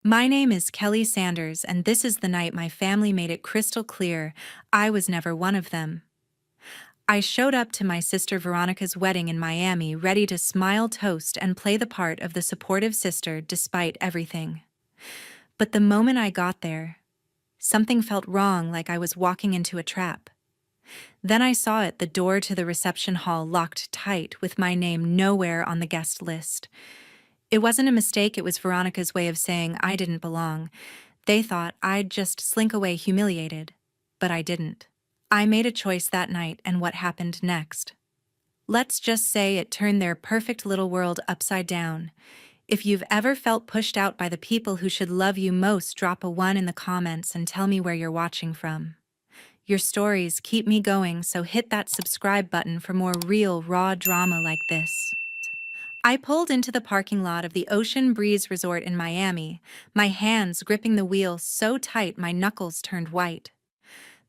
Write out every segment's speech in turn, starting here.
My name is Kelly Sanders, and this is the night my family made it crystal clear I was never one of them. I showed up to my sister Veronica's wedding in Miami ready to smile, toast, and play the part of the supportive sister despite everything. But the moment I got there, something felt wrong, like I was walking into a trap. Then I saw it, the door to the reception hall locked tight with my name nowhere on the guest list. It wasn't a mistake, it was Veronica's way of saying I didn't belong. They thought I'd just slink away humiliated, but I didn't. I made a choice that night, and what happened next? Let's just say it turned their perfect little world upside down. If you've ever felt pushed out by the people who should love you most, drop a 1 in the comments and tell me where you're watching from. Your stories keep me going, so hit that subscribe button for more real, raw drama like this. I pulled into the parking lot of the Ocean Breeze Resort in Miami, my hands gripping the wheel so tight my knuckles turned white.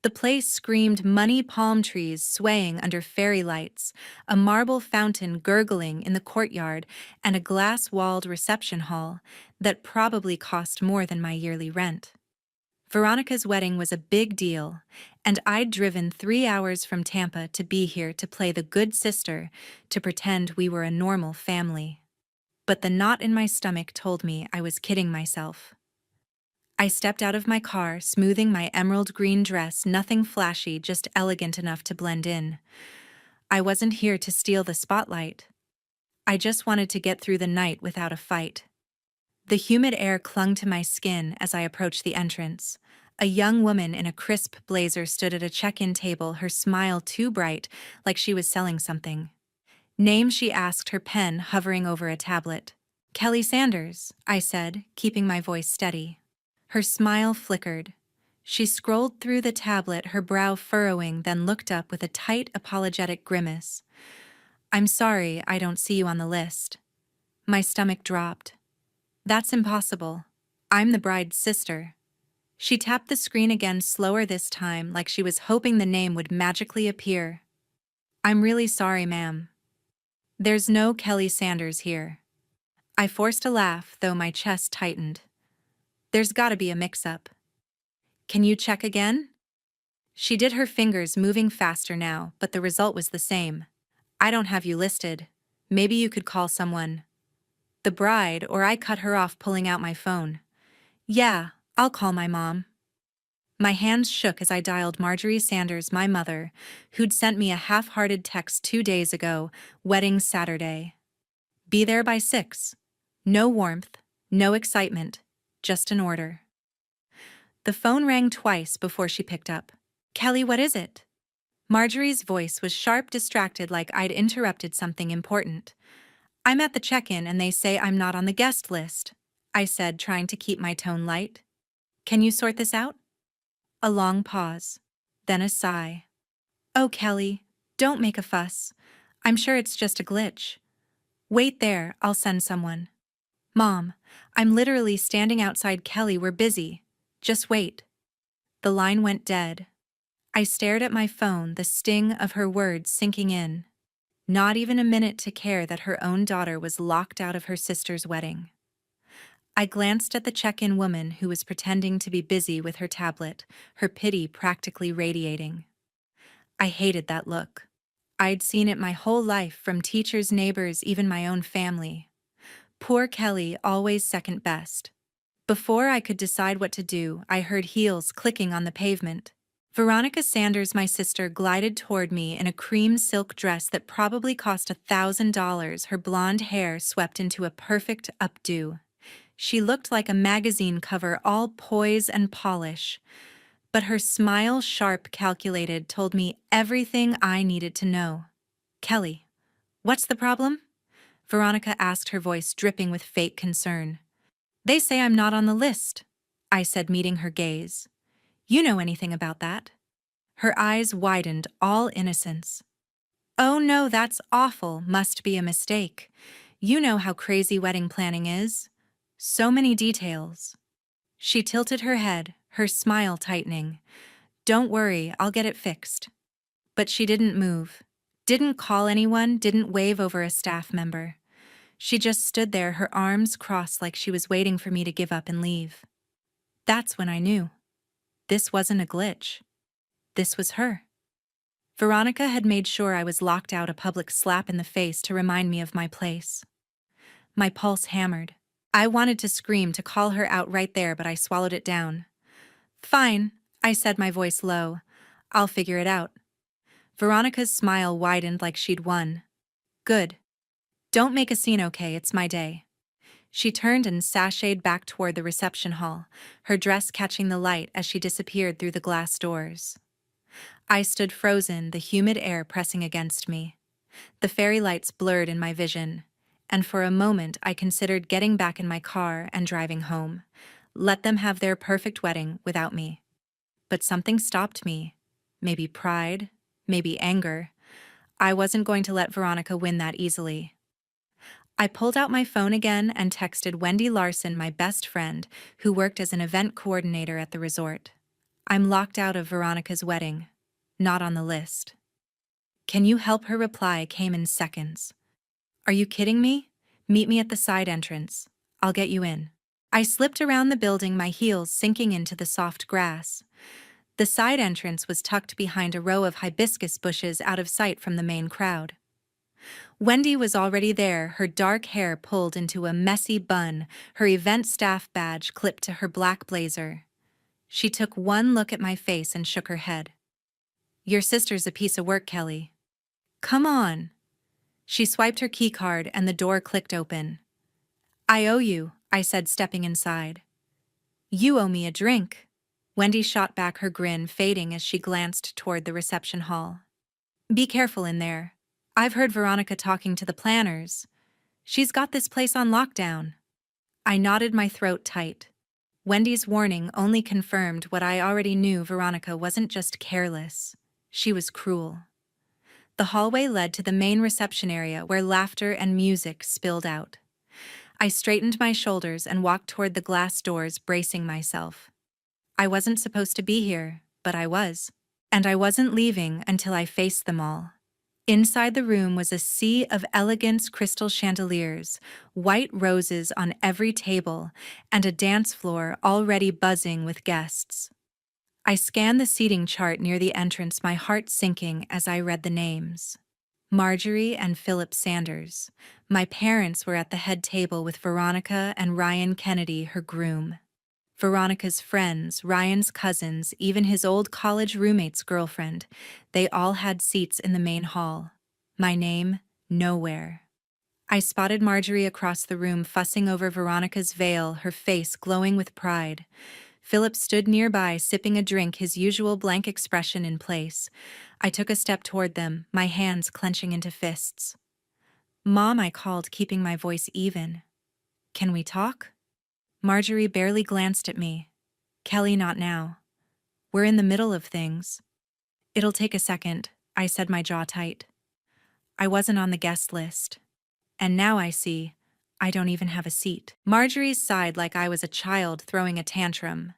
The place screamed money, palm trees swaying under fairy lights, a marble fountain gurgling in the courtyard, and a glass-walled reception hall that probably cost more than my yearly rent. Veronica's wedding was a big deal, and I'd driven 3 hours from Tampa to be here to play the good sister, to pretend we were a normal family. But the knot in my stomach told me I was kidding myself. I stepped out of my car, smoothing my emerald green dress, nothing flashy, just elegant enough to blend in. I wasn't here to steal the spotlight. I just wanted to get through the night without a fight. The humid air clung to my skin as I approached the entrance. A young woman in a crisp blazer stood at a check-in table, her smile too bright, like she was selling something. Name, she asked, her pen hovering over a tablet. Kelly Sanders, I said, keeping my voice steady. Her smile flickered. She scrolled through the tablet, her brow furrowing, then looked up with a tight, apologetic grimace. I'm sorry, I don't see you on the list. My stomach dropped. That's impossible. I'm the bride's sister. She tapped the screen again, slower this time, like she was hoping the name would magically appear. I'm really sorry, ma'am. There's no Kelly Sanders here. I forced a laugh, though my chest tightened. There's gotta be a mix-up. Can you check again? She did, her fingers moving faster now, but the result was the same. I don't have you listed. Maybe you could call someone. The bride, or I cut her off, pulling out my phone. Yeah, I'll call my mom. My hands shook as I dialed Marjorie Sanders, my mother, who'd sent me a half-hearted text 2 days ago, wedding Saturday. Be there by 6. No warmth, no excitement, just an order. The phone rang twice before she picked up. Kelly, what is it? Marjorie's voice was sharp, distracted, like I'd interrupted something important. I'm at the check-in and they say I'm not on the guest list, I said, trying to keep my tone light. Can you sort this out? A long pause, then a sigh. Oh, Kelly, don't make a fuss. I'm sure it's just a glitch. Wait there, I'll send someone. Mom, I'm literally standing outside. Kelly, we're busy. Just wait. The line went dead. I stared at my phone, the sting of her words sinking in. Not even a minute to care that her own daughter was locked out of her sister's wedding. I glanced at the check-in woman, who was pretending to be busy with her tablet, her pity practically radiating. I hated that look. I'd seen it my whole life, from teachers, neighbors, even my own family. Poor Kelly, always second best. Before I could decide what to do, I heard heels clicking on the pavement. Veronica Sanders, my sister, glided toward me in a cream silk dress that probably cost $1,000, her blonde hair swept into a perfect updo. She looked like a magazine cover, all poise and polish. But her smile, sharp, calculated, told me everything I needed to know. Kelly, what's the problem? Veronica asked, her voice dripping with fake concern. They say I'm not on the list, I said, meeting her gaze. You know anything about that? Her eyes widened, all innocence. Oh no, that's awful, must be a mistake. You know how crazy wedding planning is. So many details. She tilted her head, her smile tightening. Don't worry, I'll get it fixed. But she didn't move. Didn't call anyone, didn't wave over a staff member. She just stood there, her arms crossed like she was waiting for me to give up and leave. That's when I knew. This wasn't a glitch. This was her. Veronica had made sure I was locked out, a public slap in the face to remind me of my place. My pulse hammered. I wanted to scream, to call her out right there, but I swallowed it down. Fine, I said, my voice low. I'll figure it out. Veronica's smile widened like she'd won. Good. Don't make a scene, okay? It's my day. She turned and sashayed back toward the reception hall, her dress catching the light as she disappeared through the glass doors. I stood frozen, the humid air pressing against me. The fairy lights blurred in my vision, and for a moment I considered getting back in my car and driving home. Let them have their perfect wedding without me. But something stopped me. Maybe pride, maybe anger. I wasn't going to let Veronica win that easily. I pulled out my phone again and texted Wendy Larson, my best friend, who worked as an event coordinator at the resort. I'm locked out of Veronica's wedding. Not on the list. Can you help? Her reply came in seconds. Are you kidding me? Meet me at the side entrance. I'll get you in. I slipped around the building, my heels sinking into the soft grass. The side entrance was tucked behind a row of hibiscus bushes, out of sight from the main crowd. Wendy was already there, her dark hair pulled into a messy bun, her event staff badge clipped to her black blazer. She took one look at my face and shook her head. Your sister's a piece of work, Kelly. Come on. She swiped her keycard and the door clicked open. I owe you, I said, stepping inside. You owe me a drink. Wendy shot back, her grin fading as she glanced toward the reception hall. Be careful in there. I've heard Veronica talking to the planners. She's got this place on lockdown. I nodded, my throat tight. Wendy's warning only confirmed what I already knew. Veronica wasn't just careless. She was cruel. The hallway led to the main reception area where laughter and music spilled out. I straightened my shoulders and walked toward the glass doors, bracing myself. I wasn't supposed to be here, but I was. And I wasn't leaving until I faced them all. Inside the room was a sea of elegant crystal chandeliers, white roses on every table, and a dance floor already buzzing with guests. I scanned the seating chart near the entrance, my heart sinking as I read the names. Marjorie and Philip Sanders. My parents were at the head table with Veronica and Ryan Kennedy, her groom. Veronica's friends, Ryan's cousins, even his old college roommate's girlfriend, they all had seats in the main hall. My name, nowhere. I spotted Marjorie across the room, fussing over Veronica's veil, her face glowing with pride. Philip stood nearby, sipping a drink, his usual blank expression in place. I took a step toward them, my hands clenching into fists. Mom, I called, keeping my voice even. Can we talk? Marjorie barely glanced at me. Kelly, not now. We're in the middle of things. It'll take a second, I said, my jaw tight. I wasn't on the guest list. And now I see, I don't even have a seat. Marjorie sighed like I was a child throwing a tantrum.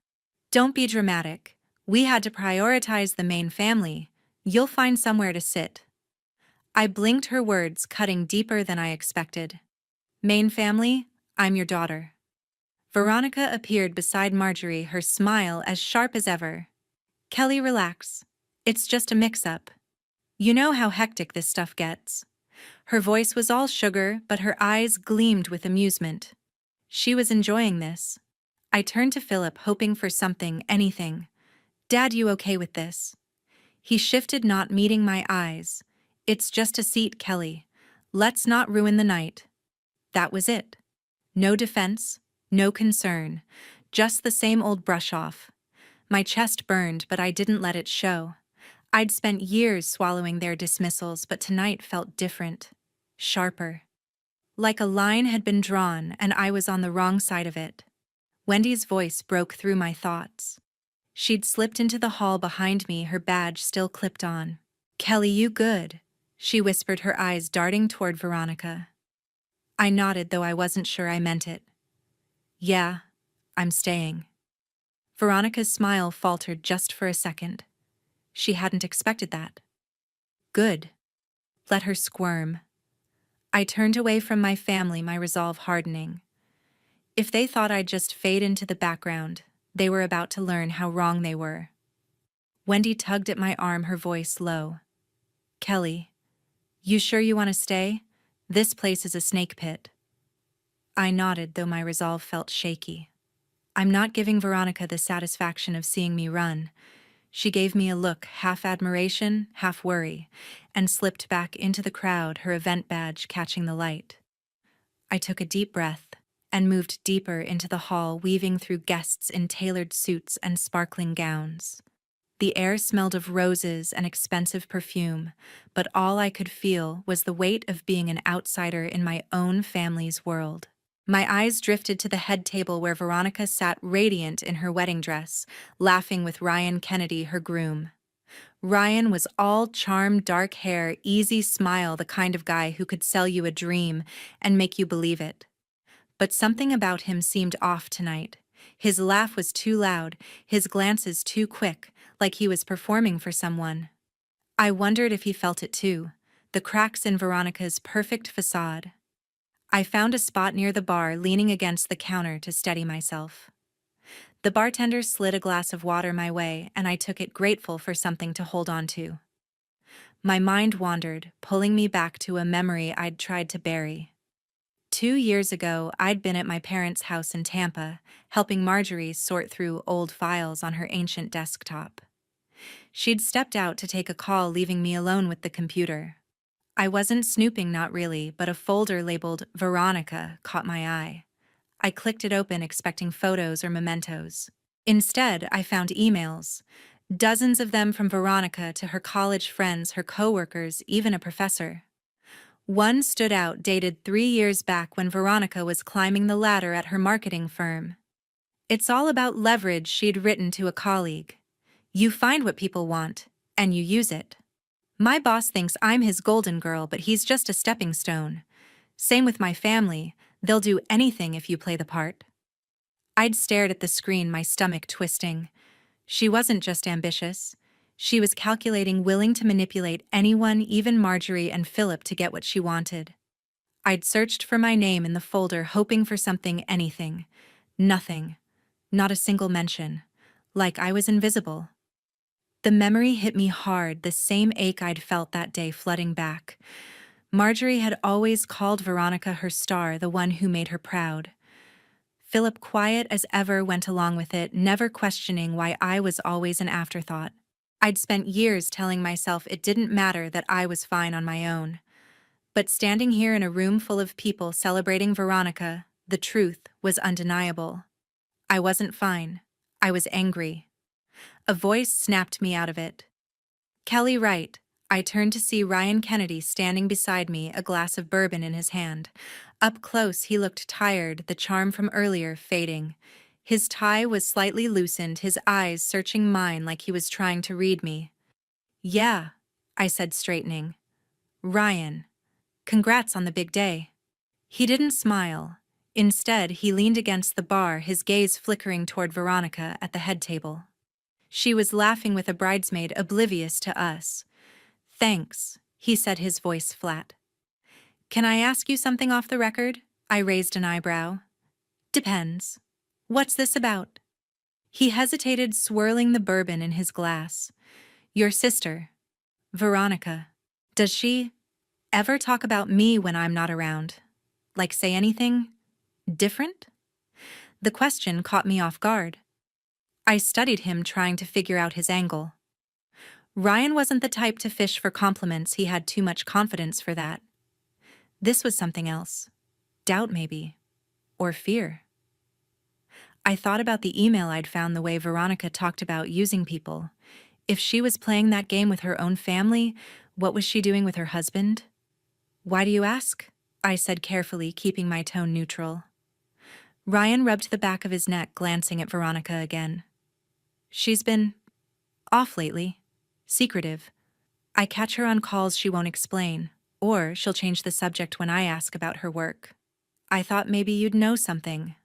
Don't be dramatic. We had to prioritize the main family. You'll find somewhere to sit. I blinked, her words cutting deeper than I expected. Main family? I'm your daughter. Veronica appeared beside Marjorie, her smile as sharp as ever. Kelly, relax. It's just a mix-up. You know how hectic this stuff gets. Her voice was all sugar, but her eyes gleamed with amusement. She was enjoying this. I turned to Philip, hoping for something, anything. Dad, you okay with this? He shifted, not meeting my eyes. It's just a seat, Kelly. Let's not ruin the night. That was it. No defense. No concern, just the same old brush-off. My chest burned, but I didn't let it show. I'd spent years swallowing their dismissals, but tonight felt different, sharper. Like a line had been drawn, and I was on the wrong side of it. Wendy's voice broke through my thoughts. She'd slipped into the hall behind me, her badge still clipped on. Kelly, you good? She whispered, her eyes darting toward Veronica. I nodded, though I wasn't sure I meant it. Yeah, I'm staying. Veronica's smile faltered just for a second. She hadn't expected that. Good. Let her squirm. I turned away from my family, my resolve hardening. If they thought I'd just fade into the background, they were about to learn how wrong they were. Wendy tugged at my arm, her voice low. Kelly, you sure you want to stay? This place is a snake pit. I nodded, though my resolve felt shaky. I'm not giving Veronica the satisfaction of seeing me run. She gave me a look, half admiration, half worry, and slipped back into the crowd, her event badge catching the light. I took a deep breath and moved deeper into the hall, weaving through guests in tailored suits and sparkling gowns. The air smelled of roses and expensive perfume, but all I could feel was the weight of being an outsider in my own family's world. My eyes drifted to the head table where Veronica sat radiant in her wedding dress, laughing with Ryan Kennedy, her groom. Ryan was all charm, dark hair, easy smile, the kind of guy who could sell you a dream and make you believe it. But something about him seemed off tonight. His laugh was too loud, his glances too quick, like he was performing for someone. I wondered if he felt it too, the cracks in Veronica's perfect facade. I found a spot near the bar, leaning against the counter to steady myself. The bartender slid a glass of water my way, and I took it, grateful for something to hold on to. My mind wandered, pulling me back to a memory I'd tried to bury. 2 years ago, I'd been at my parents' house in Tampa, helping Marjorie sort through old files on her ancient desktop. She'd stepped out to take a call, leaving me alone with the computer. I wasn't snooping, not really, but a folder labeled Veronica caught my eye. I clicked it open, expecting photos or mementos. Instead, I found emails. Dozens of them from Veronica to her college friends, her coworkers, even a professor. One stood out, dated 3 years back when Veronica was climbing the ladder at her marketing firm. It's all about leverage, she'd written to a colleague. You find what people want, and you use it. My boss thinks I'm his golden girl, but he's just a stepping stone. Same with my family, they'll do anything if you play the part. I'd stared at the screen, my stomach twisting. She wasn't just ambitious. She was calculating, willing to manipulate anyone, even Marjorie and Philip, to get what she wanted. I'd searched for my name in the folder, hoping for something, anything. Nothing. Not a single mention. Like I was invisible. The memory hit me hard, the same ache I'd felt that day flooding back. Marjorie had always called Veronica her star, the one who made her proud. Philip, quiet as ever, went along with it, never questioning why I was always an afterthought. I'd spent years telling myself it didn't matter, that I was fine on my own. But standing here in a room full of people celebrating Veronica, the truth was undeniable. I wasn't fine. I was angry. A voice snapped me out of it. Kelly, right. I turned to see Ryan Kennedy standing beside me, a glass of bourbon in his hand. Up close, he looked tired, the charm from earlier fading. His tie was slightly loosened, his eyes searching mine like he was trying to read me. Yeah, I said, straightening. Ryan, congrats on the big day. He didn't smile. Instead, he leaned against the bar, his gaze flickering toward Veronica at the head table. She was laughing with a bridesmaid, oblivious to us. Thanks, he said, his voice flat. Can I ask you something off the record? I raised an eyebrow. Depends. What's this about? He hesitated, swirling the bourbon in his glass. Your sister, Veronica. Does she ever talk about me when I'm not around? Like say anything different? The question caught me off guard. I studied him, trying to figure out his angle. Ryan wasn't the type to fish for compliments, he had too much confidence for that. This was something else. Doubt, maybe. Or fear. I thought about the email I'd found, the way Veronica talked about using people. If she was playing that game with her own family, what was she doing with her husband? Why do you ask? I said carefully, keeping my tone neutral. Ryan rubbed the back of his neck, glancing at Veronica again. She's been off lately. Secretive. I catch her on calls she won't explain, or she'll change the subject when I ask about her work. I thought maybe you'd know something.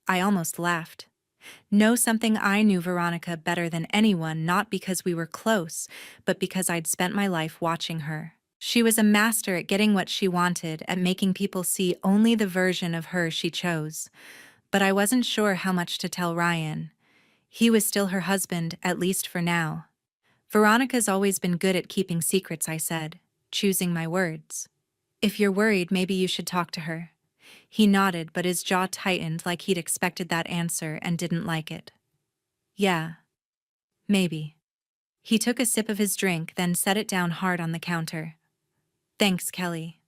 I almost laughed. Know something? I knew Veronica better than anyone, not because we were close, but because I'd spent my life watching her. She was a master at getting what she wanted, at making people see only the version of her she chose. But I wasn't sure how much to tell Ryan. He was still her husband, at least for now. Veronica's always been good at keeping secrets, I said, choosing my words. If you're worried, maybe you should talk to her. He nodded, but his jaw tightened like he'd expected that answer and didn't like it. Yeah, maybe. He took a sip of his drink, then set it down hard on the counter. Thanks, Kelly.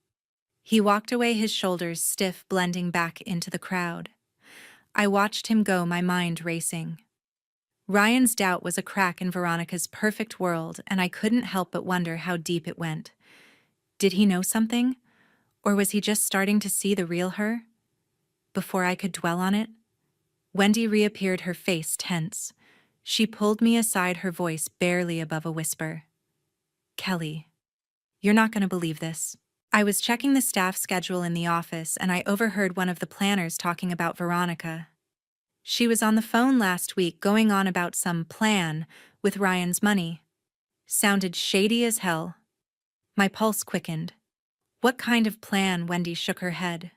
He walked away, his shoulders stiff, blending back into the crowd. I watched him go, my mind racing. Ryan's doubt was a crack in Veronica's perfect world, and I couldn't help but wonder how deep it went. Did he know something? Or was he just starting to see the real her? Before I could dwell on it, Wendy reappeared, her face tense. She pulled me aside, her voice barely above a whisper. Kelly, you're not going to believe this. I was checking the staff schedule in the office, and I overheard one of the planners talking about Veronica. She was on the phone last week going on about some plan with Ryan's money. Sounded shady as hell. My pulse quickened. What kind of plan? Wendy shook her head.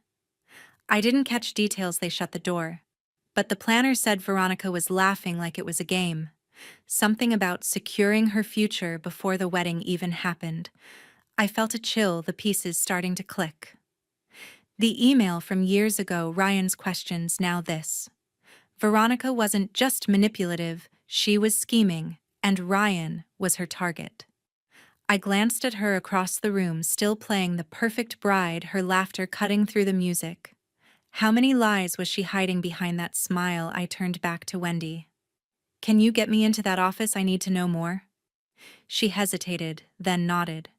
I didn't catch details, they shut the door. But the planner said Veronica was laughing like it was a game. Something about securing her future before the wedding even happened. I felt a chill, the pieces starting to click. The email from years ago, Ryan's questions, now this. Veronica wasn't just manipulative, she was scheming, and Ryan was her target. I glanced at her across the room, still playing the perfect bride, her laughter cutting through the music. How many lies was she hiding behind that smile? I turned back to Wendy. Can you get me into that office? I need to know more. She hesitated, then nodded.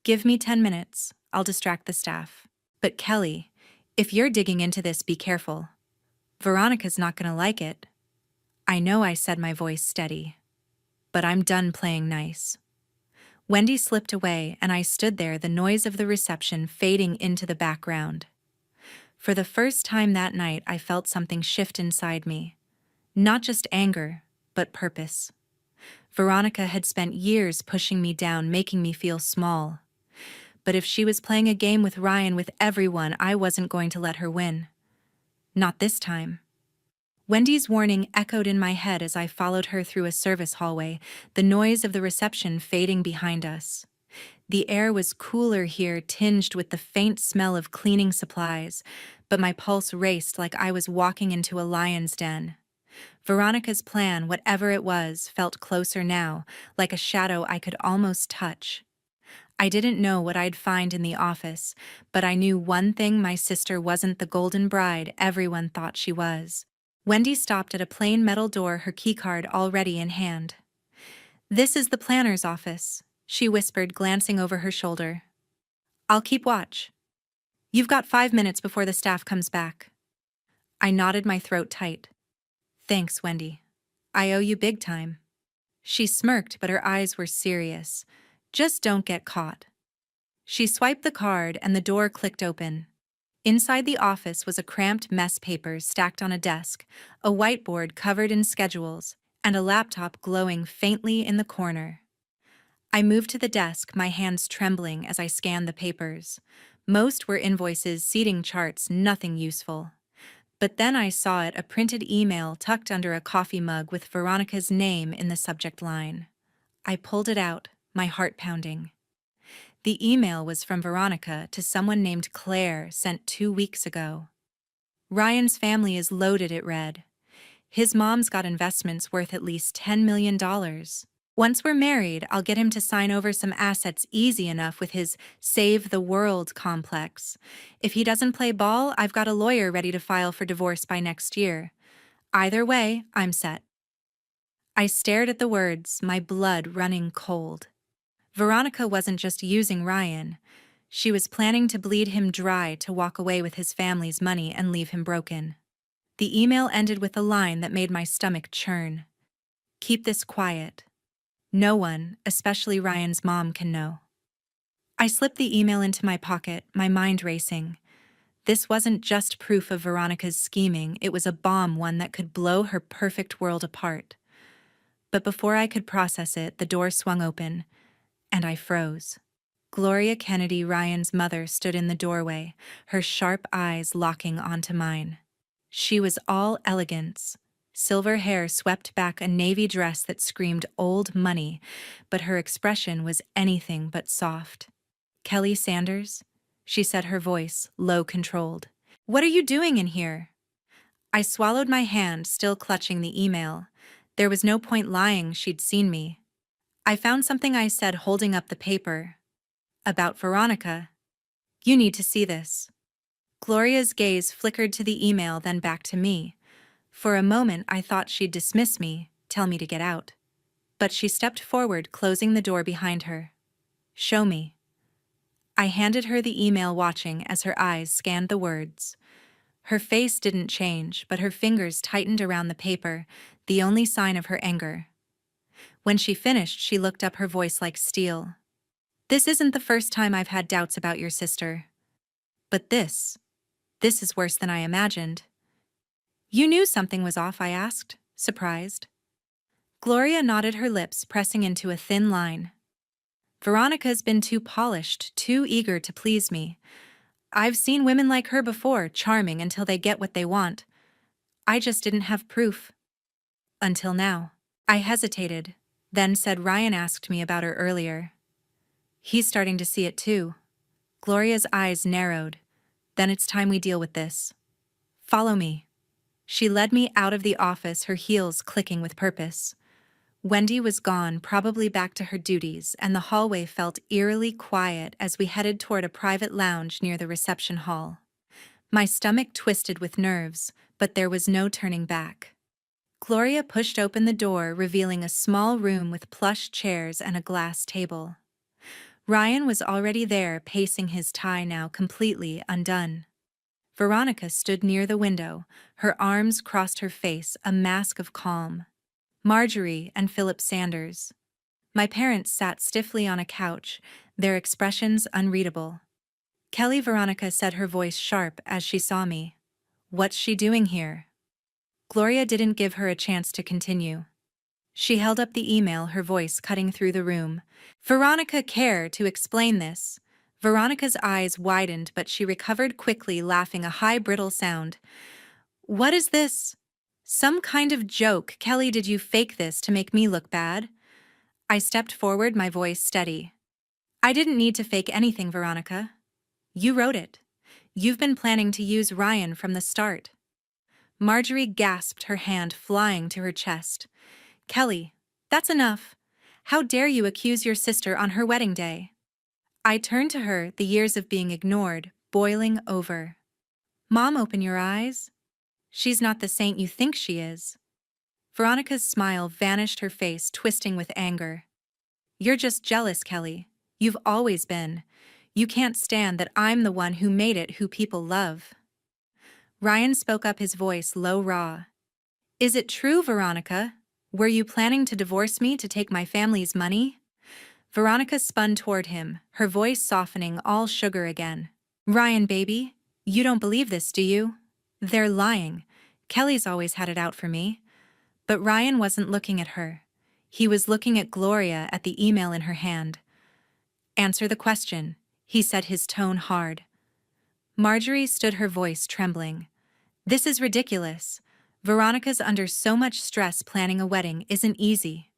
Give me 10 minutes, I'll distract the staff. But Kelly, if you're digging into this, be careful. Veronica's not gonna like it. I know, I said, my voice steady. But I'm done playing nice. Wendy slipped away, and I stood there, the noise of the reception fading into the background. For the first time that night, I felt something shift inside me. Not just anger, but purpose. Veronica had spent years pushing me down, making me feel small. But if she was playing a game with Ryan, with everyone, I wasn't going to let her win. Not this time. Wendy's warning echoed in my head as I followed her through a service hallway, the noise of the reception fading behind us. The air was cooler here, tinged with the faint smell of cleaning supplies, but my pulse raced like I was walking into a lion's den. Veronica's plan, whatever it was, felt closer now, like a shadow I could almost touch. I didn't know what I'd find in the office, but I knew one thing: my sister wasn't the golden bride everyone thought she was. Wendy stopped at a plain metal door, her keycard already in hand. This is the planner's office, she whispered, glancing over her shoulder. I'll keep watch. You've got 5 minutes before the staff comes back. I nodded, my throat tight. Thanks, Wendy. I owe you big time. She smirked, but her eyes were serious. Just don't get caught. She swiped the card and the door clicked open. Inside the office was a cramped mess, papers stacked on a desk, a whiteboard covered in schedules, and a laptop glowing faintly in the corner. I moved to the desk, my hands trembling as I scanned the papers. Most were invoices, seating charts, nothing useful. But then I saw it, a printed email tucked under a coffee mug with Veronica's name in the subject line. I pulled it out, my heart pounding. The email was from Veronica to someone named Claire, sent 2 weeks ago. Ryan's family is loaded, it read. His mom's got investments worth at least $10 million. Once we're married, I'll get him to sign over some assets easy enough with his Save the World complex. If he doesn't play ball, I've got a lawyer ready to file for divorce by next year. Either way, I'm set. I stared at the words, my blood running cold. Veronica wasn't just using Ryan. She was planning to bleed him dry, to walk away with his family's money and leave him broken. The email ended with a line that made my stomach churn. Keep this quiet. No one, especially Ryan's mom, can know. I slipped the email into my pocket, my mind racing. This wasn't just proof of Veronica's scheming, it was a bomb, one that could blow her perfect world apart. But before I could process it, the door swung open, and I froze. Gloria Kennedy, Ryan's mother, stood in the doorway, her sharp eyes locking onto mine. She was all elegance. Silver hair swept back a navy dress that screamed old money, but her expression was anything but soft. "Kelly Sanders?" she said, her voice low-controlled. "What are you doing in here?" I swallowed my hand, still clutching the email. There was no point lying, she'd seen me. "I found something," I said, holding up the paper. "About Veronica. You need to see this." Gloria's gaze flickered to the email, then back to me. For a moment I thought she'd dismiss me, tell me to get out. But she stepped forward, closing the door behind her. "Show me." I handed her the email, watching as her eyes scanned the words. Her face didn't change, but her fingers tightened around the paper, the only sign of her anger. When she finished, she looked up, her voice like steel. "This isn't the first time I've had doubts about your sister. But this is worse than I imagined." "You knew something was off?" I asked, surprised. Gloria nodded, her lips pressing into a thin line. "Veronica's been too polished, too eager to please me. I've seen women like her before, charming until they get what they want. I just didn't have proof. Until now." I hesitated, then said, "Ryan asked me about her earlier. He's starting to see it too." Gloria's eyes narrowed. "Then it's time we deal with this. Follow me." She led me out of the office, her heels clicking with purpose. Wendy was gone, probably back to her duties, and the hallway felt eerily quiet as we headed toward a private lounge near the reception hall. My stomach twisted with nerves, but there was no turning back. Gloria pushed open the door, revealing a small room with plush chairs and a glass table. Ryan was already there, pacing his tie, now completely undone. Veronica stood near the window, her arms crossed, her face a mask of calm. Marjorie and Philip Sanders. My parents sat stiffly on a couch, their expressions unreadable. "Kelly," Veronica said, her voice sharp as she saw me. "What's she doing here?" Gloria didn't give her a chance to continue. She held up the email, her voice cutting through the room. "Veronica, care to explain this?" Veronica's eyes widened, but she recovered quickly, laughing a high, brittle sound. "What is this? Some kind of joke? Kelly, did you fake this to make me look bad?" I stepped forward, my voice steady. "I didn't need to fake anything, Veronica. You wrote it. You've been planning to use Ryan from the start." Marjorie gasped, her hand flying to her chest. "Kelly, that's enough. How dare you accuse your sister on her wedding day?" I turned to her, the years of being ignored boiling over. "Mom, open your eyes. She's not the saint you think she is." Veronica's smile vanished, her face twisting with anger. "You're just jealous, Kelly. You've always been. You can't stand that I'm the one who made it who people love." Ryan spoke up, his voice low, raw. "Is it true, Veronica? Were you planning to divorce me to take my family's money?" Veronica spun toward him, her voice softening, all sugar again. "Ryan, baby, you don't believe this, do you? They're lying. Kelly's always had it out for me." But Ryan wasn't looking at her. He was looking at Gloria, at the email in her hand. "Answer the question," he said, his tone hard. Marjorie stood, her voice trembling. "This is ridiculous. Veronica's under so much stress. Planning a wedding isn't easy.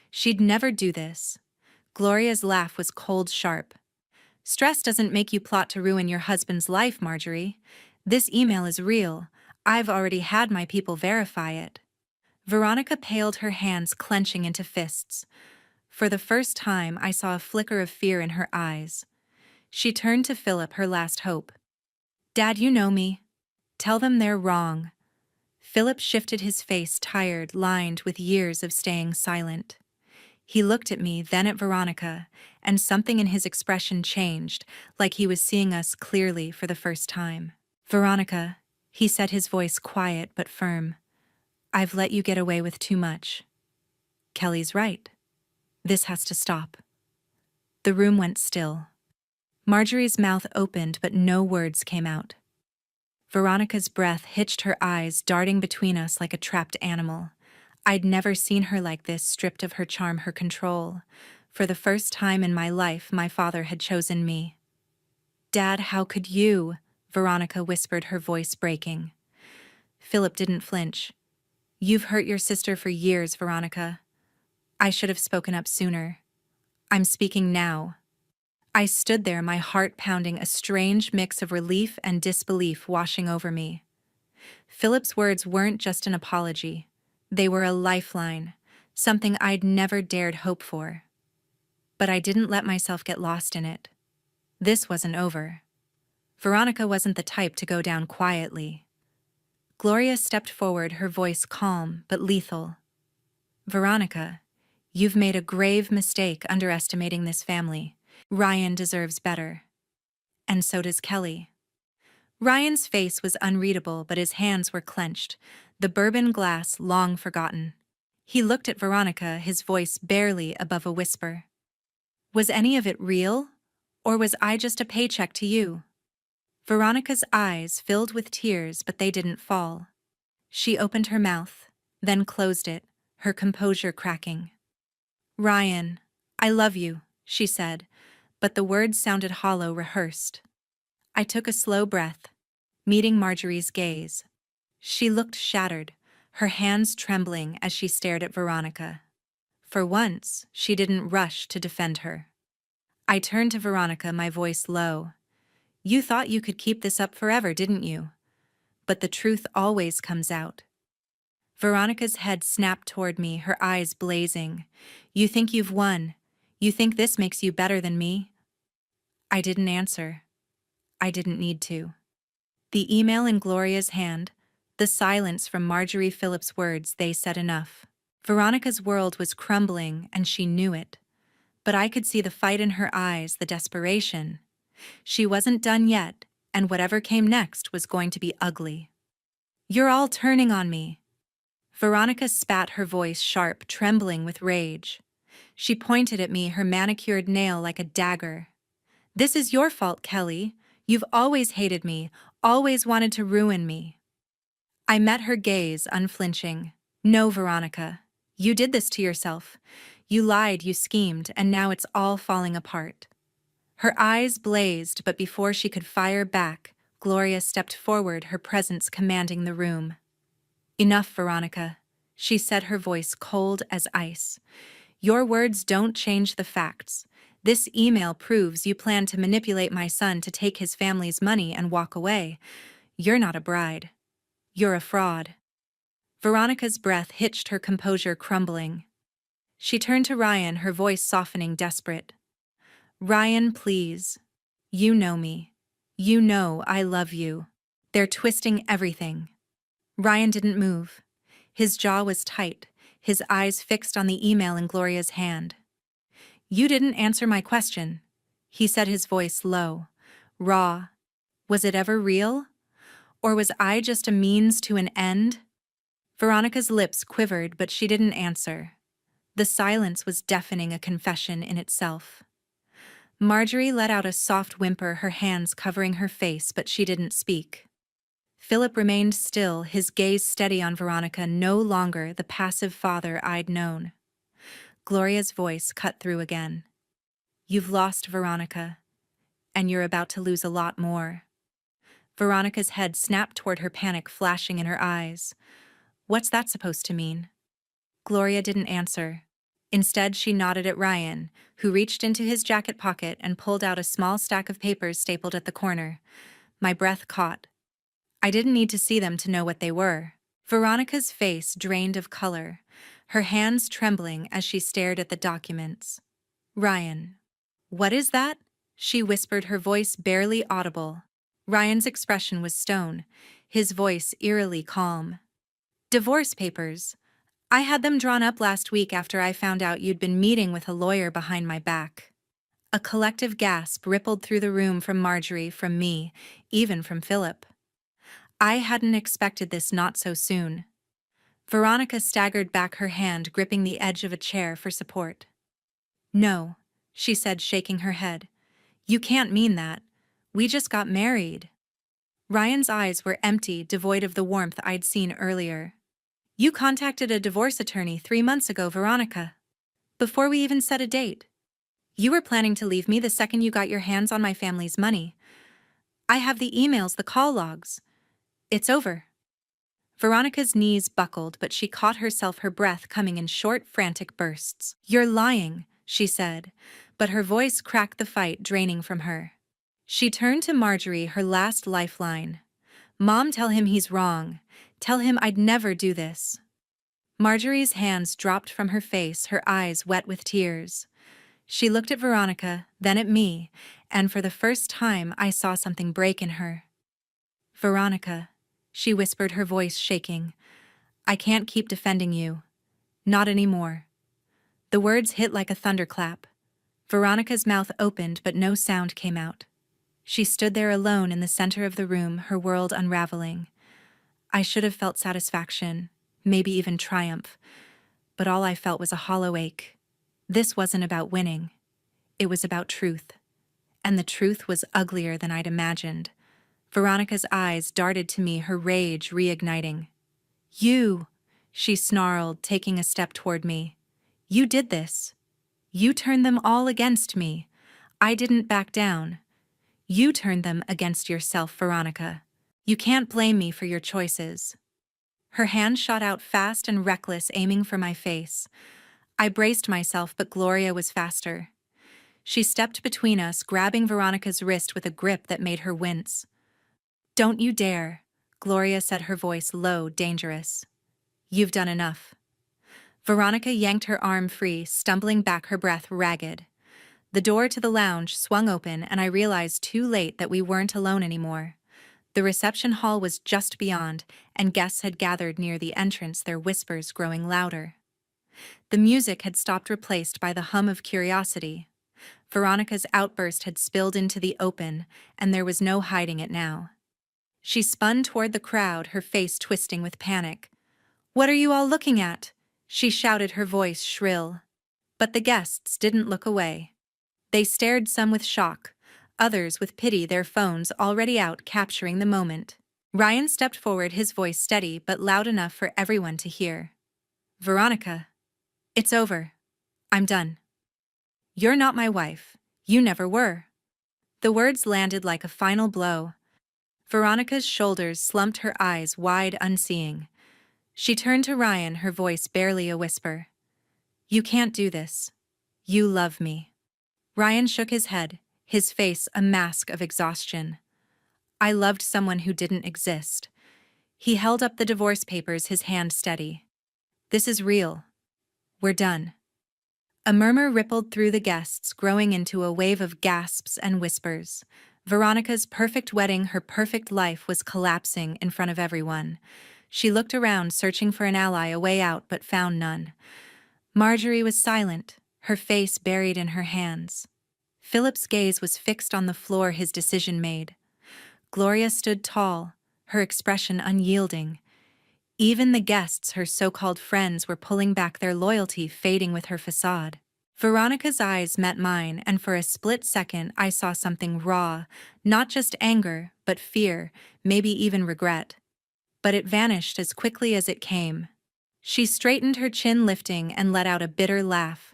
She'd never do this." Gloria's laugh was cold, sharp. "Stress doesn't make you plot to ruin your husband's life, Marjorie. This email is real. I've already had my people verify it." Veronica paled, her hands clenching into fists. For the first time, I saw a flicker of fear in her eyes. She turned to Philip, her last hope. "Dad, you know me. Tell them they're wrong." Philip shifted, his face tired, lined with years of staying silent. He looked at me, then at Veronica, and something in his expression changed, like he was seeing us clearly for the first time. "Veronica," he said, his voice quiet but firm, "I've let you get away with too much. Kelly's right. This has to stop." The room went still. Marjorie's mouth opened, but no words came out. Veronica's breath hitched, her eyes darting between us like a trapped animal. I'd never seen her like this, stripped of her charm, her control. For the first time in my life, my father had chosen me. "Dad, how could you?" Veronica whispered, her voice breaking. Philip didn't flinch. "You've hurt your sister for years, Veronica. I should have spoken up sooner. I'm speaking now." I stood there, my heart pounding, a strange mix of relief and disbelief washing over me. Philip's words weren't just an apology. They were a lifeline, something I'd never dared hope for. But I didn't let myself get lost in it. This wasn't over. Veronica wasn't the type to go down quietly. Gloria stepped forward, her voice calm but lethal. "Veronica, you've made a grave mistake underestimating this family. Ryan deserves better. And so does Kelly." Ryan's face was unreadable, but his hands were clenched, the bourbon glass long forgotten. He looked at Veronica, his voice barely above a whisper. "Was any of it real? Or was I just a paycheck to you?" Veronica's eyes filled with tears, but they didn't fall. She opened her mouth, then closed it, her composure cracking. "Ryan, I love you," she said, but the words sounded hollow, rehearsed. I took a slow breath, meeting Marjorie's gaze. She looked shattered, her hands trembling as she stared at Veronica. For once, she didn't rush to defend her. I turned to Veronica, my voice low. "You thought you could keep this up forever, didn't you? But the truth always comes out." Veronica's head snapped toward me, her eyes blazing. "You think you've won? You think this makes you better than me?" I didn't answer. I didn't need to. The email in Gloria's hand, the silence from Marjorie Phillips' words, they said enough. Veronica's world was crumbling, and she knew it. But I could see the fight in her eyes, the desperation. She wasn't done yet, and whatever came next was going to be ugly. "You're all turning on me." Veronica spat, her voice sharp, trembling with rage. She pointed at me, her manicured nail like a dagger. "This is your fault, Kelly. You've always hated me, always wanted to ruin me." I met her gaze, unflinching. "No, Veronica. You did this to yourself. You lied, you schemed, and now it's all falling apart." Her eyes blazed, but before she could fire back, Gloria stepped forward, her presence commanding the room. "Enough, Veronica," she said, her voice cold as ice. "Your words don't change the facts. This email proves you plan to manipulate my son to take his family's money and walk away. You're not a bride. You're a fraud." Veronica's breath hitched, her composure crumbling. She turned to Ryan, her voice softening, desperate. "Ryan, please. You know me. You know I love you. They're twisting everything." Ryan didn't move. His jaw was tight, his eyes fixed on the email in Gloria's hand. "You didn't answer my question," he said, his voice low, raw. "Was it ever real? Or was I just a means to an end?" Veronica's lips quivered, but she didn't answer. The silence was deafening, a confession in itself. Marjorie let out a soft whimper, her hands covering her face, but she didn't speak. Philip remained still, his gaze steady on Veronica, no longer the passive father I'd known. Gloria's voice cut through again. "You've lost, Veronica, and you're about to lose a lot more." Veronica's head snapped toward her, panic flashing in her eyes. "What's that supposed to mean?" Gloria didn't answer. Instead, she nodded at Ryan, who reached into his jacket pocket and pulled out a small stack of papers stapled at the corner. My breath caught. I didn't need to see them to know what they were. Veronica's face drained of color, her hands trembling as she stared at the documents. "Ryan, what is that?" she whispered, her voice barely audible. Ryan's expression was stone, his voice eerily calm. "Divorce papers. I had them drawn up last week after I found out you'd been meeting with a lawyer behind my back." A collective gasp rippled through the room, from Marjorie, from me, even from Philip. I hadn't expected this, not so soon. Veronica staggered back, her hand gripping the edge of a chair for support. "No," she said, shaking her head. "You can't mean that. We just got married." Ryan's eyes were empty, devoid of the warmth I'd seen earlier. "You contacted a divorce attorney 3 months ago, Veronica. Before we even set a date. You were planning to leave me the second you got your hands on my family's money. I have the emails, the call logs. It's over. Veronica's knees buckled, but she caught herself, her breath coming in short, frantic bursts. You're lying, she said, but her voice cracked the fight draining from her. She turned to Marjorie, her last lifeline. Mom, tell him he's wrong. Tell him I'd never do this. Marjorie's hands dropped from her face, her eyes wet with tears. She looked at Veronica, then at me, and for the first time I saw something break in her. Veronica, she whispered, her voice shaking, I can't keep defending you. Not anymore. The words hit like a thunderclap. Veronica's mouth opened, but no sound came out. She stood there alone in the center of the room, her world unraveling. I should have felt satisfaction, maybe even triumph, but all I felt was a hollow ache. This wasn't about winning. It was about truth. And the truth was uglier than I'd imagined. Veronica's eyes darted to me, her rage reigniting. You, she snarled, taking a step toward me. You did this. You turned them all against me. I didn't back down. You turned them against yourself, Veronica. You can't blame me for your choices. Her hand shot out fast and reckless, aiming for my face. I braced myself, but Gloria was faster. She stepped between us, grabbing Veronica's wrist with a grip that made her wince. Don't you dare, Gloria said, her voice low, dangerous. You've done enough. Veronica yanked her arm free, stumbling back, her breath ragged. The door to the lounge swung open, and I realized too late that we weren't alone anymore. The reception hall was just beyond, and guests had gathered near the entrance, their whispers growing louder. The music had stopped, replaced by the hum of curiosity. Veronica's outburst had spilled into the open, and there was no hiding it now. She spun toward the crowd, her face twisting with panic. What are you all looking at? She shouted, her voice shrill. But the guests didn't look away. They stared, some with shock, others with pity, their phones already out capturing the moment. Ryan stepped forward, his voice steady but loud enough for everyone to hear. Veronica, it's over. I'm done. You're not my wife. You never were. The words landed like a final blow. Veronica's shoulders slumped, her eyes wide, unseeing. She turned to Ryan, her voice barely a whisper. You can't do this. You love me. Ryan shook his head, his face a mask of exhaustion. I loved someone who didn't exist. He held up the divorce papers, his hand steady. This is real. We're done. A murmur rippled through the guests, growing into a wave of gasps and whispers. Veronica's perfect wedding, her perfect life, was collapsing in front of everyone. She looked around, searching for an ally, a way out, but found none. Marjorie was silent, her face buried in her hands. Philip's gaze was fixed on the floor, his decision made. Gloria stood tall, her expression unyielding. Even the guests, her so-called friends, were pulling back, their loyalty fading with her facade. Veronica's eyes met mine, and for a split second I saw something raw, not just anger, but fear, maybe even regret. But it vanished as quickly as it came. She straightened, her chin lifting, and let out a bitter laugh.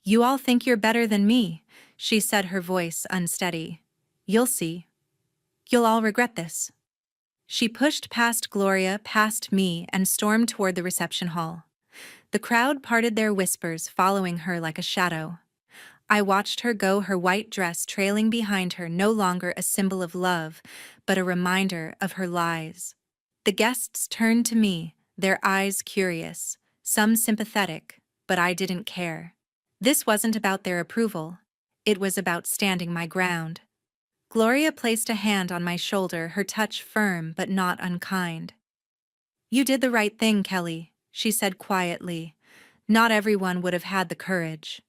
You all think you're better than me, she said, her voice unsteady. You'll see. You'll all regret this. She pushed past Gloria, past me, and stormed toward the reception hall. The crowd parted, their whispers following her like a shadow. I watched her go, her white dress trailing behind her, no longer a symbol of love, but a reminder of her lies. The guests turned to me, their eyes curious, some sympathetic, but I didn't care. This wasn't about their approval. It was about standing my ground. Gloria placed a hand on my shoulder, her touch firm but not unkind. You did the right thing, Kelly, she said quietly. Not everyone would have had the courage.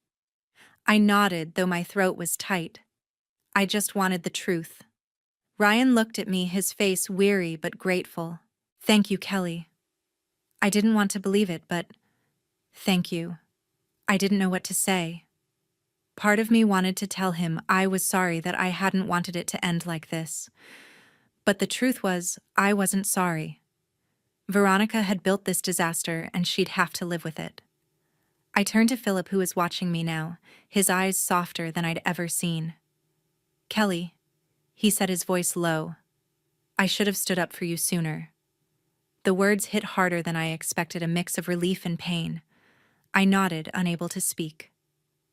I nodded, though my throat was tight. I just wanted the truth. Ryan looked at me, his face weary but grateful. Thank you, Kelly. I didn't want to believe it, but thank you. I didn't know what to say. Part of me wanted to tell him I was sorry, that I hadn't wanted it to end like this. But the truth was, I wasn't sorry. Veronica had built this disaster, and she'd have to live with it. I turned to Philip, who was watching me now, his eyes softer than I'd ever seen. "Kelly," he said, his voice low, "I should have stood up for you sooner." The words hit harder than I expected, a mix of relief and pain. I nodded, unable to speak.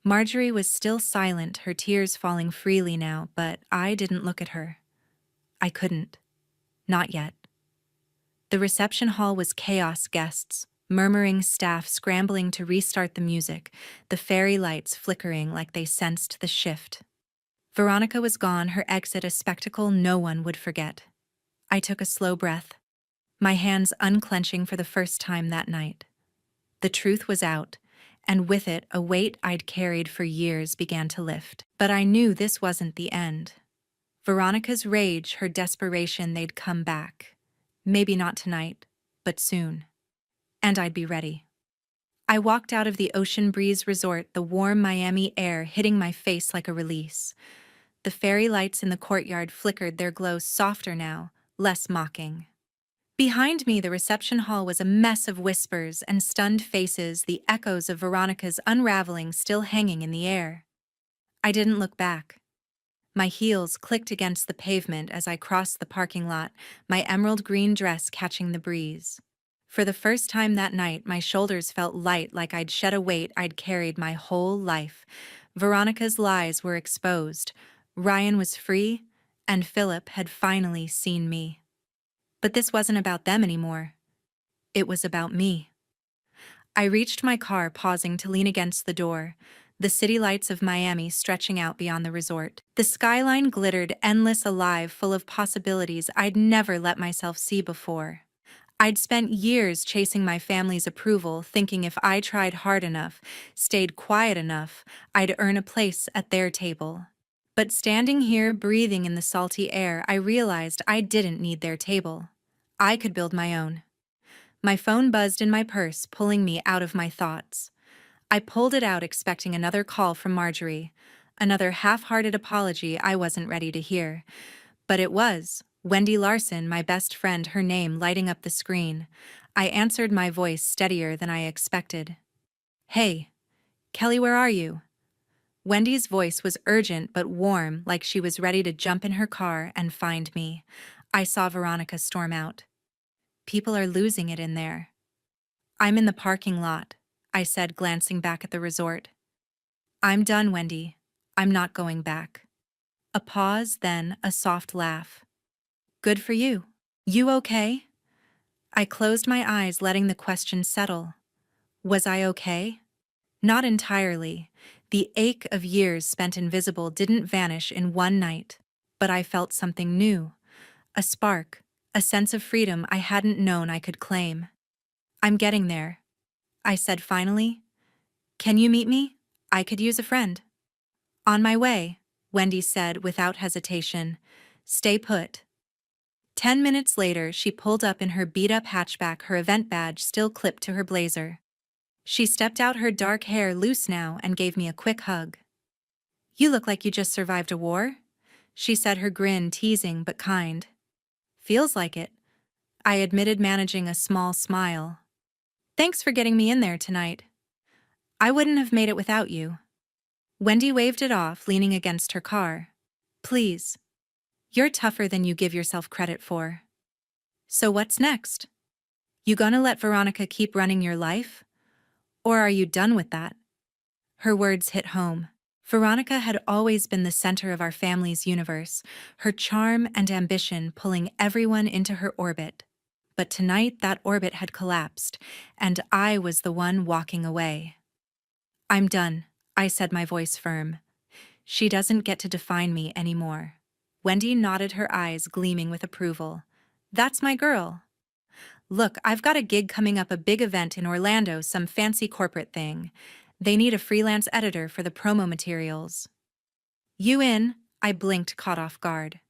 Marjorie was still silent, her tears falling freely now, but I didn't look at her. I couldn't. Not yet. The reception hall was chaos, guests, murmuring staff scrambling to restart the music, the fairy lights flickering like they sensed the shift. Veronica was gone, her exit a spectacle no one would forget. I took a slow breath, my hands unclenching for the first time that night. The truth was out, and with it, a weight I'd carried for years began to lift. But I knew this wasn't the end. Veronica's rage, her desperation, they'd come back. Maybe not tonight, but soon. And I'd be ready. I walked out of the Ocean Breeze Resort, the warm Miami air hitting my face like a release. The fairy lights in the courtyard flickered, their glow softer now, less mocking. Behind me, the reception hall was a mess of whispers and stunned faces, the echoes of Veronica's unraveling still hanging in the air. I didn't look back. My heels clicked against the pavement as I crossed the parking lot, my emerald green dress catching the breeze. For the first time that night, my shoulders felt light, like I'd shed a weight I'd carried my whole life. Veronica's lies were exposed. Ryan was free, and Philip had finally seen me. But this wasn't about them anymore. It was about me. I reached my car, pausing to lean against the door, the city lights of Miami stretching out beyond the resort. The skyline glittered, endless, alive, full of possibilities I'd never let myself see before. I'd spent years chasing my family's approval, thinking if I tried hard enough, stayed quiet enough, I'd earn a place at their table. But standing here, breathing in the salty air, I realized I didn't need their table. I could build my own. My phone buzzed in my purse, pulling me out of my thoughts. I pulled it out, expecting another call from Marjorie, another half-hearted apology I wasn't ready to hear. But it was Wendy Larson, my best friend, her name lighting up the screen. I answered, my voice steadier than I expected. "Hey, Kelly, where are you?" Wendy's voice was urgent but warm, like she was ready to jump in her car and find me. I saw Veronica storm out. "People are losing it in there." "I'm in the parking lot," I said, glancing back at the resort. "I'm done, Wendy. I'm not going back." A pause, then a soft laugh. "Good for you. You okay?" I closed my eyes, letting the question settle. Was I okay? Not entirely. The ache of years spent invisible didn't vanish in one night, but I felt something new. A spark, a sense of freedom I hadn't known I could claim. "I'm getting there," I said finally. "Can you meet me? I could use a friend." "On my way," Wendy said without hesitation. "Stay put." 10 minutes later, she pulled up in her beat-up hatchback, her event badge still clipped to her blazer. She stepped out, her dark hair loose now, and gave me a quick hug. "You look like you just survived a war," she said, her grin teasing but kind. "Feels like it," I admitted, managing a small smile. "Thanks for getting me in there tonight. I wouldn't have made it without you." Wendy waved it off, leaning against her car. "Please. You're tougher than you give yourself credit for." "So what's next? You gonna let Veronica keep running your life? Or are you done with that?" Her words hit home. Veronica had always been the center of our family's universe, her charm and ambition pulling everyone into her orbit. But tonight that orbit had collapsed, and I was the one walking away. "I'm done," I said, my voice firm. "She doesn't get to define me anymore." Wendy nodded, her eyes gleaming with approval. "That's my girl. Look, I've got a gig coming up, a big event in Orlando, some fancy corporate thing. They need a freelance editor for the promo materials." "You in?" I blinked, caught off guard.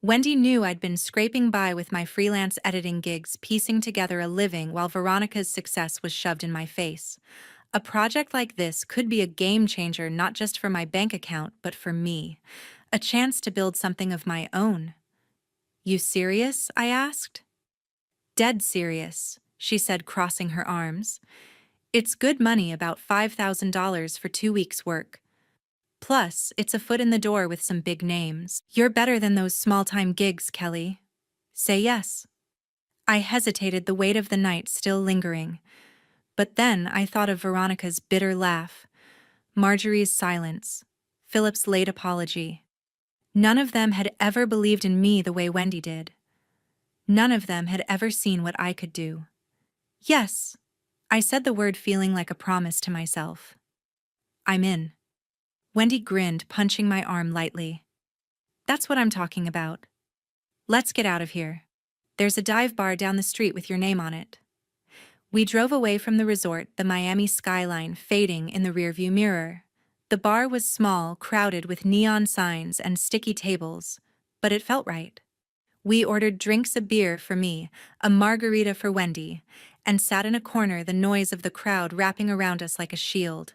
Wendy knew I'd been scraping by with my freelance editing gigs, piecing together a living while Veronica's success was shoved in my face. A project like this could be a game changer, not just for my bank account, but for me. A chance to build something of my own. "You serious?" I asked. "Dead serious," she said, crossing her arms. It's good money, about $5,000 for 2 weeks' work. Plus, it's a foot in the door with some big names. You're better than those small-time gigs, Kelly. Say yes. I hesitated, the weight of the night still lingering. But then I thought of Veronica's bitter laugh, Marjorie's silence, Philip's late apology. None of them had ever believed in me the way Wendy did. None of them had ever seen what I could do. Yes, I said the word, feeling like a promise to myself. I'm in. Wendy grinned, punching my arm lightly. That's what I'm talking about. Let's get out of here. There's a dive bar down the street with your name on it. We drove away from the resort, the Miami skyline fading in the rearview mirror. The bar was small, crowded with neon signs and sticky tables, but it felt right. We ordered drinks, a beer for me, a margarita for Wendy, and sat in a corner, the noise of the crowd wrapping around us like a shield.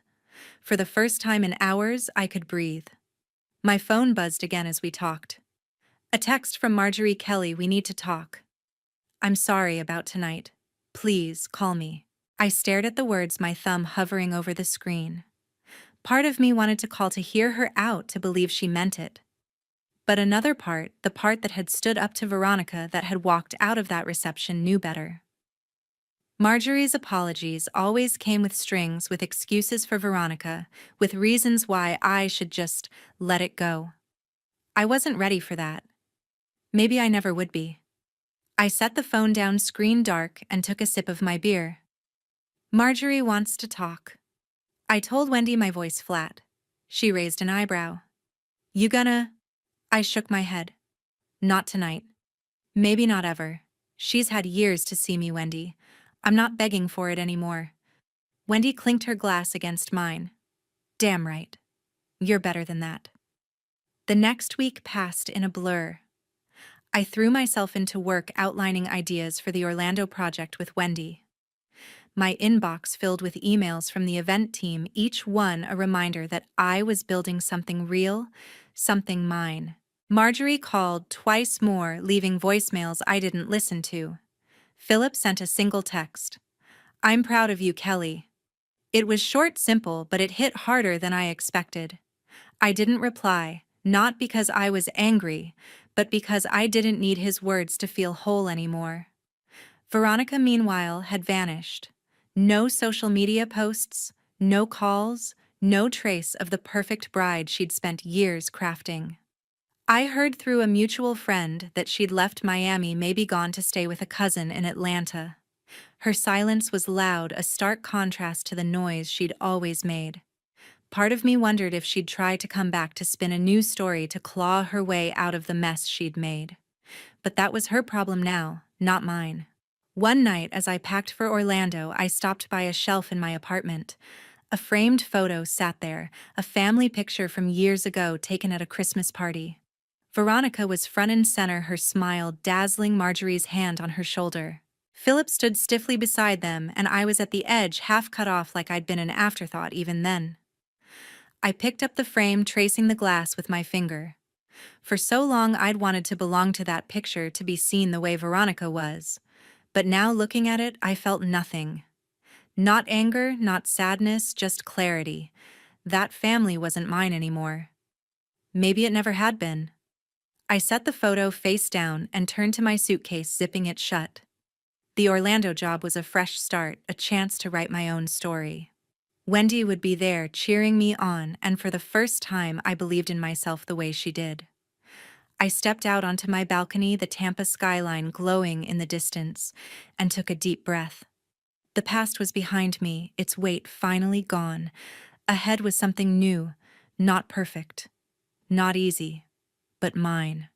For the first time in hours, I could breathe. My phone buzzed again as we talked. A text from Marjorie: Kelly, we need to talk. I'm sorry about tonight. Please, call me. I stared at the words, my thumb hovering over the screen. Part of me wanted to call, to hear her out, to believe she meant it. But another part, the part that had stood up to Veronica, that had walked out of that reception, knew better. Marjorie's apologies always came with strings, with excuses for Veronica, with reasons why I should just let it go. I wasn't ready for that. Maybe I never would be. I set the phone down, screen dark, and took a sip of my beer. Marjorie wants to talk. I told Wendy, my voice flat. She raised an eyebrow. You gonna? I shook my head. Not tonight. Maybe not ever. She's had years to see me, Wendy. I'm not begging for it anymore. Wendy clinked her glass against mine. Damn right. You're better than that. The next week passed in a blur. I threw myself into work, outlining ideas for the Orlando project with Wendy. My inbox filled with emails from the event team, each one a reminder that I was building something real, something mine. Marjorie called twice more, leaving voicemails I didn't listen to. Philip sent a single text. I'm proud of you, Kelly. It was short, simple, but it hit harder than I expected. I didn't reply, not because I was angry, but because I didn't need his words to feel whole anymore. Veronica, meanwhile, had vanished. No social media posts, no calls, no trace of the perfect bride she'd spent years crafting. I heard through a mutual friend that she'd left Miami, maybe gone to stay with a cousin in Atlanta. Her silence was loud, a stark contrast to the noise she'd always made. Part of me wondered if she'd try to come back to spin a new story, to claw her way out of the mess she'd made. But that was her problem now, not mine. One night, as I packed for Orlando, I stopped by a shelf in my apartment. A framed photo sat there, a family picture from years ago taken at a Christmas party. Veronica was front and center, her smile dazzling, Marjorie's hand on her shoulder. Philip stood stiffly beside them, and I was at the edge, half cut off, like I'd been an afterthought even then. I picked up the frame, tracing the glass with my finger. For so long I'd wanted to belong to that picture, to be seen the way Veronica was. But now, looking at it, I felt nothing. Not anger, not sadness, just clarity. That family wasn't mine anymore. Maybe it never had been. I set the photo face down and turned to my suitcase, zipping it shut. The Orlando job was a fresh start, a chance to write my own story. Wendy would be there, cheering me on, and for the first time I believed in myself the way she did. I stepped out onto my balcony, the Tampa skyline glowing in the distance, and took a deep breath. The past was behind me, its weight finally gone. Ahead was something new, not perfect, not easy, but mine.